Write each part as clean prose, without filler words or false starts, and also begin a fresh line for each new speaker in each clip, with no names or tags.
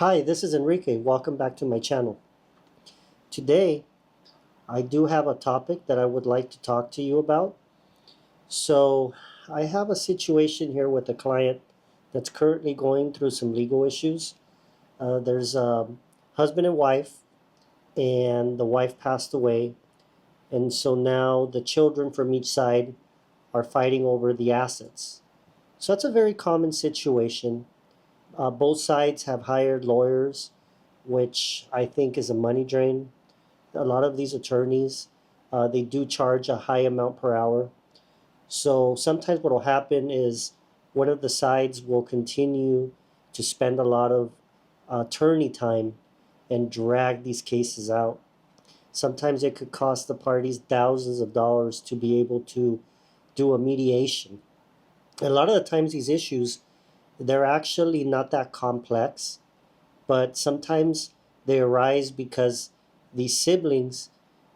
Hi, this is Enrique. Welcome back to my channel. Today, I do have a topic that I would like to talk to you about. So, I have a situation here with a client that's currently going through some legal issues. There's a husband and wife, and the wife passed away. And so now the children from each side are fighting over the assets. So, that's a very common situation. Both sides have hired lawyers, which I think is a money drain. A lot of these attorneys, they do charge a high amount per hour. So sometimes what will happen is one of the sides will continue to spend a lot of attorney time and drag these cases out. Sometimes it could cost the parties thousands of dollars to be able to do a mediation. And a lot of the times these issues, they're actually not that complex, but sometimes they arise because these siblings,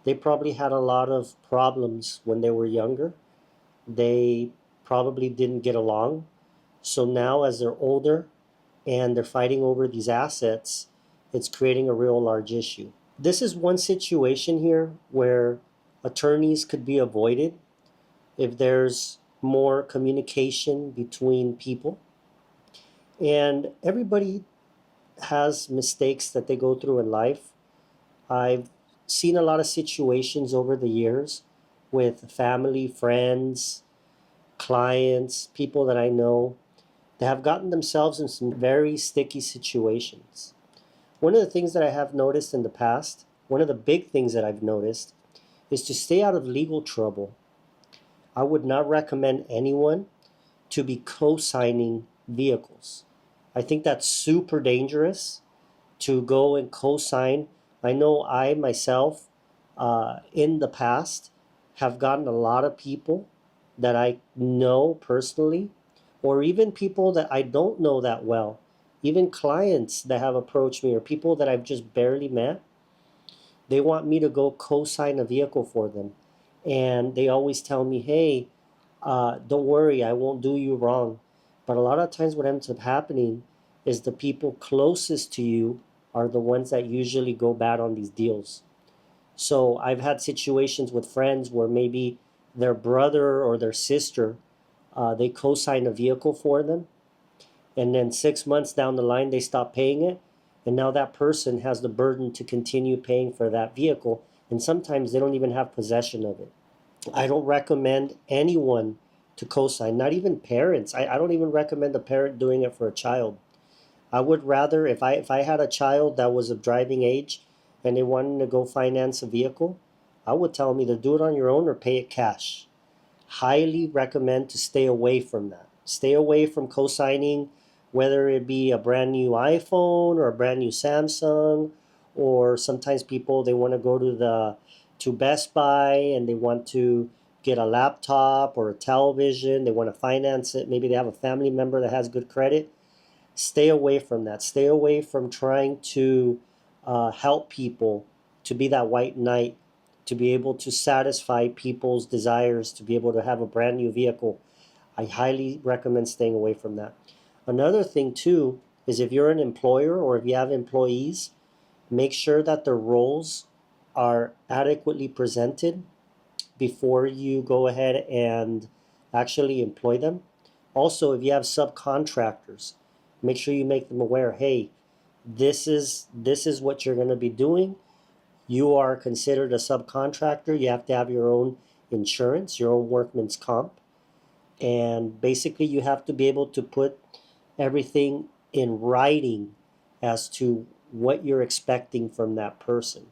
they probably had a lot of problems when they were younger. They probably didn't get along. So now as they're older and they're fighting over these assets, it's creating a real large issue. This is one situation here where attorneys could be avoided if there's more communication between people. And everybody has mistakes that they go through in life. I've seen a lot of situations over the years with family, friends, clients, people that I know that have gotten themselves in some very sticky situations. One of the things that I have noticed in the past, one of the big things that I've noticed, is to stay out of legal trouble. I would not recommend anyone to be co-signing vehicles. I think that's super dangerous to go and co-sign. I know I myself, in the past, have gotten a lot of people that I know personally, or even people that I don't know that well, even clients that have approached me, or people that I've just barely met. They want me to go co-sign a vehicle for them. And they always tell me, hey, don't worry, I won't do you wrong. But a lot of times what ends up happening is the people closest to you are the ones that usually go bad on these deals. So I've had situations with friends where maybe their brother or their sister, they co-sign a vehicle for them, and then 6 months down the line they stop paying it, and now that person has the burden to continue paying for that vehicle, and sometimes they don't even have possession of it. I don't recommend anyone to co-sign, not even parents. I don't even recommend a parent doing it for a child. I would rather, if I had a child that was of driving age and they wanted to go finance a vehicle, I would tell them either do it on your own or pay it cash. Highly recommend to stay away from that. Stay away from co-signing, whether it be a brand new iPhone or a brand new Samsung, or sometimes people, they want to go to Best Buy and they want to get a laptop or a television. They want to finance it. Maybe they have a family member that has good credit. Stay away from that. Stay away from trying to help people, to be that white knight, to be able to satisfy people's desires, to be able to have a brand new vehicle. I highly recommend staying away from that. Another thing too is if you're an employer or if you have employees, make sure that their roles are adequately presented before you go ahead and actually employ them. Also, if you have subcontractors, make sure you make them aware, hey, this is what you're going to be doing. You are considered a subcontractor. You have to have your own insurance, your own workman's comp. And basically, you have to be able to put everything in writing as to what you're expecting from that person.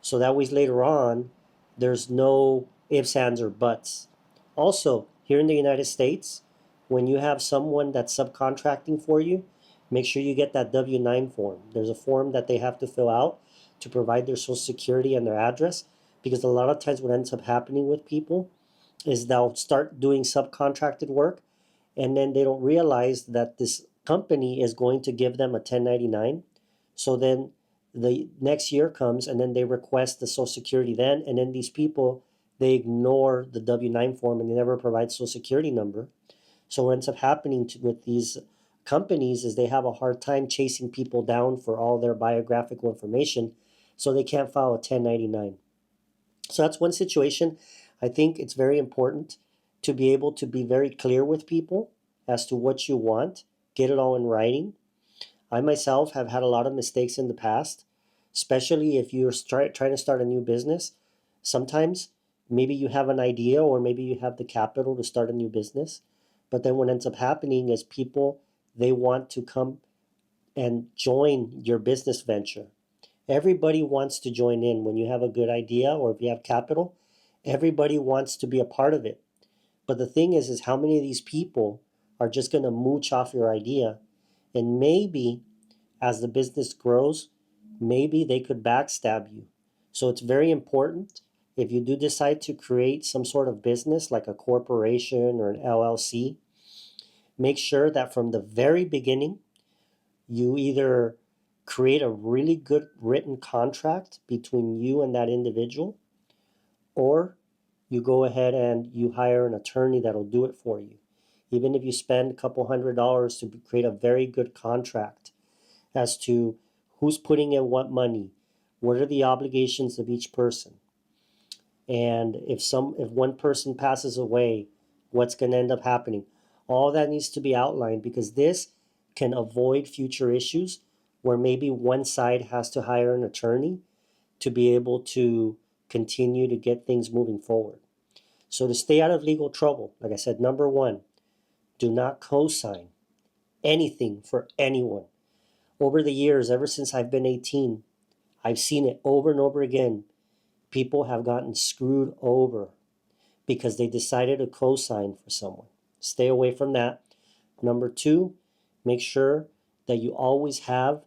So that way later on, there's no ifs, ands, or buts. Also, here in the United States, when you have someone that's subcontracting for you, make sure you get that W-9 form. There's a form that they have to fill out to provide their social security and their address, because a lot of times what ends up happening with people is they'll start doing subcontracted work and then they don't realize that this company is going to give them a 1099. So then the next year comes and then they request the social security then, and then these people, they ignore the W-9 form and they never provide social security number. So what ends up happening with these companies is they have a hard time chasing people down for all their biographical information, so they can't file a 1099. So that's one situation. I think it's very important to be able to be very clear with people as to what you want, get it all in writing. I myself have had a lot of mistakes in the past, especially if you're trying to start a new business. Sometimes maybe you have an idea or maybe you have the capital to start a new business, but then what ends up happening is people, they want to come and join your business venture. Everybody wants to join in when you have a good idea or if you have capital. Everybody wants to be a part of it. But the thing is how many of these people are just going to mooch off your idea? And maybe as the business grows, maybe they could backstab you. So it's very important if you do decide to create some sort of business like a corporation or an LLC, make sure that from the very beginning, you either create a really good written contract between you and that individual, or you go ahead and you hire an attorney that'll do it for you. Even if you spend a couple $100 to create a very good contract as to who's putting in what money, what are the obligations of each person, and if one person passes away, what's going to end up happening. All that needs to be outlined because this can avoid future issues where maybe one side has to hire an attorney to be able to continue to get things moving forward. So to stay out of legal trouble, like I said, number one, do not co-sign anything for anyone. Over the years, ever since I've been 18, I've seen it over and over again. People have gotten screwed over because they decided to co-sign for someone. Stay away from that. Number two, make sure that you always have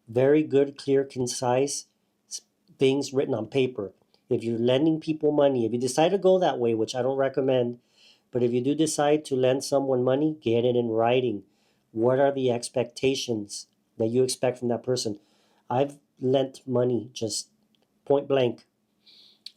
very good, clear, concise things written on paper. If you're lending people money, if you decide to go that way, which I don't recommend, but if you do decide to lend someone money, get it in writing. What are the expectations that you expect from that person? I've lent money just point blank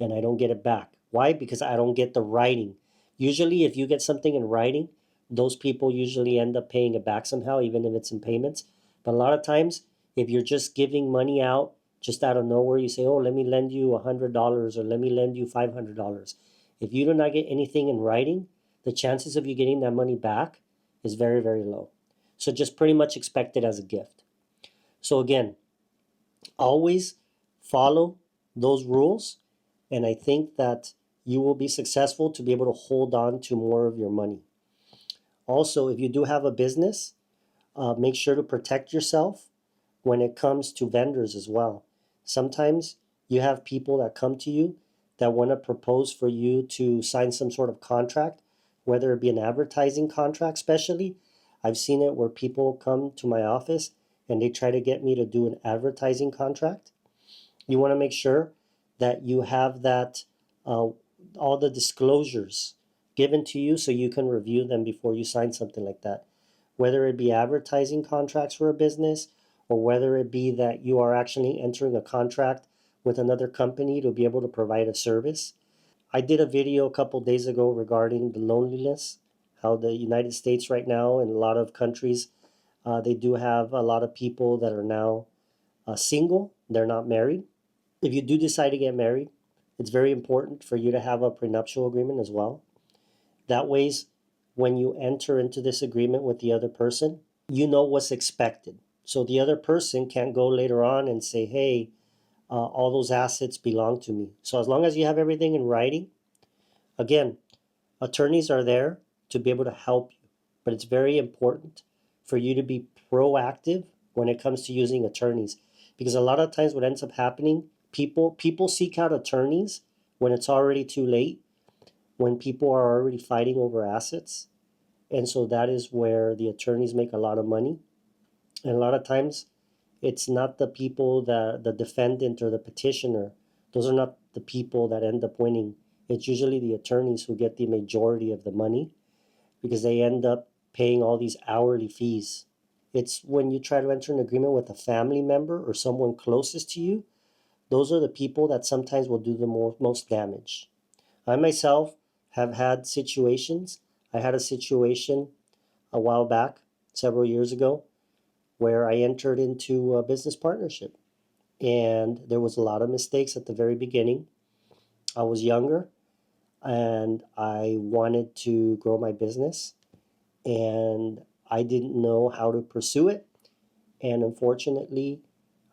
and I don't get it back. Why? Because I don't get the writing. Usually, if you get something in writing, those people usually end up paying it back somehow, even if it's in payments. But a lot of times, if you're just giving money out just out of nowhere, you say, oh, let me lend you $100 or let me lend you $500. If you do not get anything in writing, the chances of you getting that money back is very, very low. So just pretty much expect it as a gift. So again, always follow those rules, and I think that you will be successful to be able to hold on to more of your money. Also, if you do have a business, make sure to protect yourself when it comes to vendors as well. Sometimes you have people that come to you that want to propose for you to sign some sort of contract, whether it be an advertising contract, especially. I've seen it where people come to my office and they try to get me to do an advertising contract. You want to make sure that you have that all the disclosures given to you so you can review them before you sign something like that. Whether it be advertising contracts for a business or whether it be that you are actually entering a contract with another company to be able to provide a service. I did a video a couple days ago regarding the loneliness, how the United States right now and a lot of countries, they do have a lot of people that are now single, they're not married. If you do decide to get married, it's very important for you to have a prenuptial agreement as well. That way, when you enter into this agreement with the other person, you know what's expected. So the other person can't go later on and say, hey, all those assets belong to me. So as long as you have everything in writing, again, attorneys are there to be able to help you. But it's very important for you to be proactive when it comes to using attorneys. Because a lot of times what ends up happening, people seek out attorneys when it's already too late, when people are already fighting over assets. And so that is where the attorneys make a lot of money. And a lot of times it's not the people, the defendant or the petitioner. Those are not the people that end up winning. It's usually the attorneys who get the majority of the money because they end up paying all these hourly fees. It's when you try to enter an agreement with a family member or someone closest to you, those are the people that sometimes will do the most damage. I myself have had situations. I had a situation a while back several years ago where I entered into a business partnership. And there was a lot of mistakes at the very beginning. I was younger and I wanted to grow my business, and I didn't know how to pursue it. And unfortunately,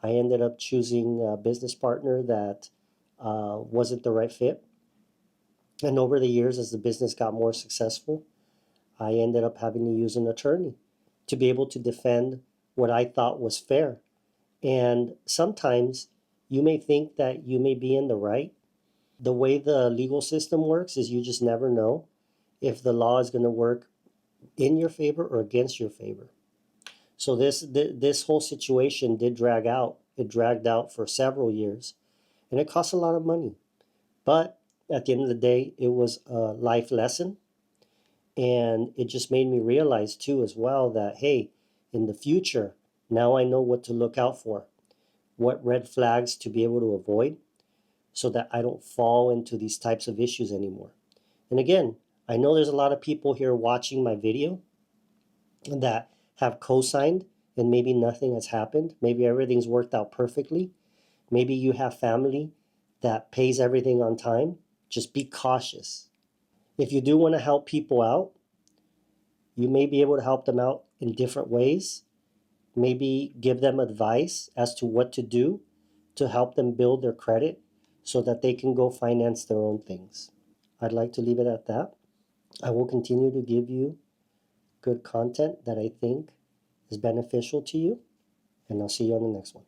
I ended up choosing a business partner that wasn't the right fit. And over the years, as the business got more successful, I ended up having to use an attorney to be able to defend what I thought was fair. And sometimes you may think that you may be in the right. The way the legal system works is you just never know if the law is going to work in your favor or against your favor. So this whole situation did drag out. It dragged out for several years, and it cost a lot of money. But at the end of the day, it was a life lesson, and it just made me realize too as well that, hey, in the future, now I know what to look out for, what red flags to be able to avoid, so that I don't fall into these types of issues anymore. And again, I know there's a lot of people here watching my video that have co-signed and maybe nothing has happened. Maybe everything's worked out perfectly. Maybe you have family that pays everything on time. Just be cautious. If you do want to help people out, you may be able to help them out in different ways. Maybe give them advice as to what to do to help them build their credit so that they can go finance their own things. I'd like to leave it at that. I will continue to give you good content that I think is beneficial to you, and I'll see you on the next one.